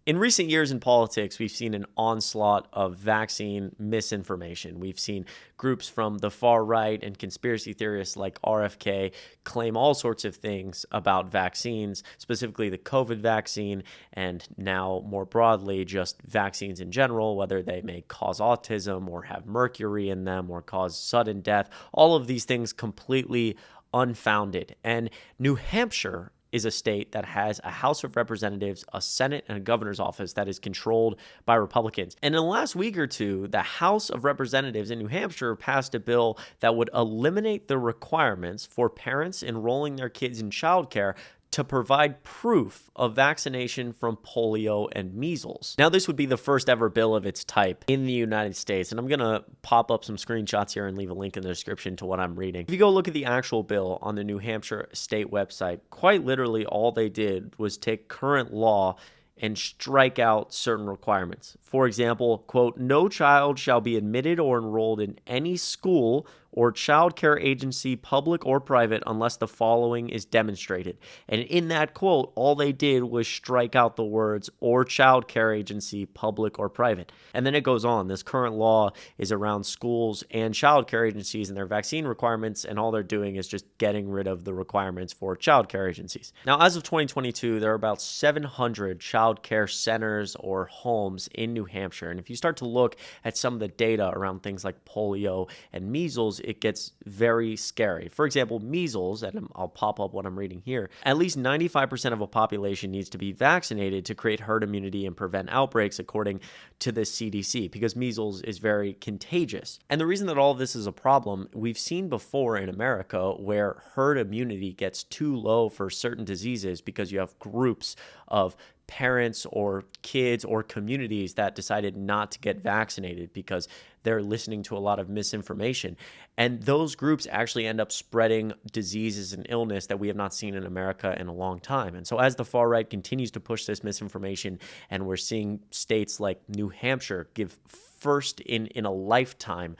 In recent years in politics, we've seen an onslaught of vaccine misinformation. We've seen groups from the far right and conspiracy theorists like RFK claim all sorts of things about vaccines, specifically the COVID vaccine, and now more broadly, just vaccines in general, whether they may cause autism or have mercury in them or cause sudden death. All of these things completely unfounded. And New Hampshire is a state that has a House of Representatives, a Senate, and a governor's office that is controlled by Republicans. And in the last week or two, the House of Representatives in New Hampshire passed a bill that would eliminate the requirements for parents enrolling their kids in childcare to provide proof of vaccination from polio and measles. Now, this would be the first ever bill of its type in the United States, and I'm going to pop up some screenshots here and leave a link in the description to what I'm reading. If you go look at the actual bill on the New Hampshire state website, quite literally all they did was take current law and strike out certain requirements. For example, quote, "No child shall be admitted or enrolled in any school or child care agency, public or private, unless the following is demonstrated." And in that quote, all they did was strike out the words "or child care agency, public or private." And then it goes on. This current law is around schools and child care agencies and their vaccine requirements, and all they're doing is just getting rid of the requirements for child care agencies. Now, as of 2022, there are about 700 child care centers or homes in New Hampshire. And if you start to look at some of the data around things like polio and measles, it gets very scary. For example, measles, and I'll pop up what I'm reading here, at least 95% of a population needs to be vaccinated to create herd immunity and prevent outbreaks, according to the CDC, because measles is very contagious. And the reason that all of this is a problem, we've seen before in America where herd immunity gets too low for certain diseases because you have groups of parents or kids or communities that decided not to get vaccinated because they're listening to a lot of misinformation. And those groups actually end up spreading diseases and illness that we have not seen in America in a long time. And so as the far right continues to push this misinformation, and we're seeing states like New Hampshire give first in a lifetime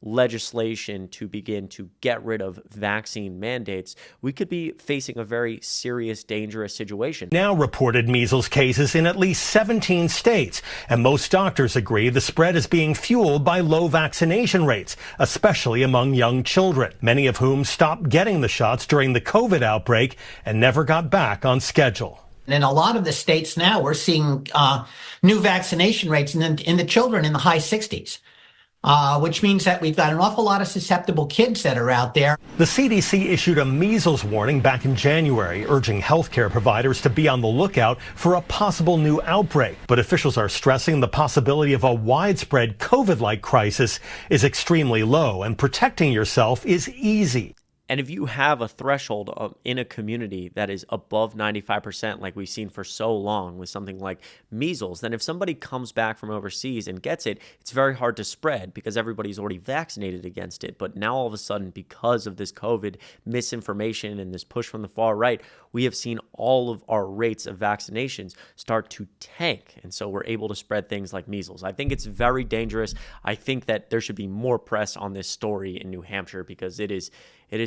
legislation to begin to get rid of vaccine mandates, we could be facing a very serious, dangerous situation. Now reported measles cases in at least 17 states, and most doctors agree the spread is being fueled by low vaccination rates, especially among young children, many of whom stopped getting the shots during the COVID outbreak and never got back on schedule. In a lot of the states now, we're seeing new vaccination rates in the children in the high 60s. Which means that we've got an awful lot of susceptible kids that are out there. The CDC issued a measles warning back in January, urging healthcare providers to be on the lookout for a possible new outbreak. But officials are stressing the possibility of a widespread COVID-like crisis is extremely low, and protecting yourself is easy. And if you have a threshold in a community that is above 95%, like we've seen for so long with something like measles, then if somebody comes back from overseas and gets it, it's very hard to spread because everybody's already vaccinated against it. But now all of a sudden, because of this COVID misinformation and this push from the far right, we have seen all of our rates of vaccinations start to tank. And so we're able to spread things like measles. I think it's very dangerous. I think that there should be more press on this story in New Hampshire because it is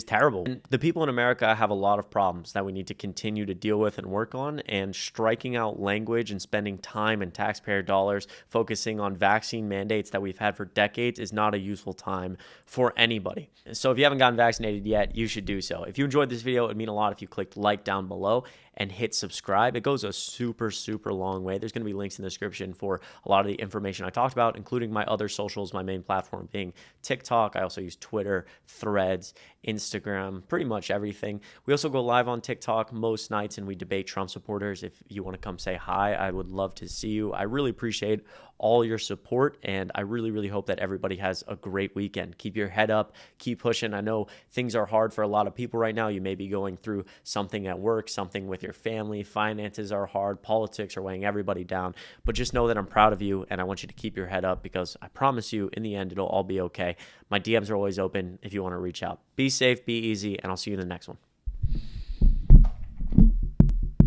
terrible. And the people in America have a lot of problems that we need to continue to deal with and work on, and striking out language and spending time and taxpayer dollars focusing on vaccine mandates that we've had for decades is not a useful time for anybody. So if you haven't gotten vaccinated yet, you should do so. If you enjoyed this video, it would mean a lot if you clicked like down below and hit subscribe. It goes a super, super long way. There's going to be links in the description for a lot of the information I talked about, including my other socials, my main platform being TikTok. I also use Twitter, Threads, Instagram, pretty much everything. We also go live on TikTok most nights and we debate Trump supporters. If you want to come say hi, I would love to see you. I really appreciate all your support, and I really, really hope that everybody has a great weekend. Keep your head up, keep pushing. I know things are hard for a lot of people right now. You may be going through something at work, something with your family, finances are hard, politics are weighing everybody down, but just know that I'm proud of you, and I want you to keep your head up because I promise you, in the end, it'll all be okay. My DMs are always open if you want to reach out. Be safe, be easy, and I'll see you in the next one.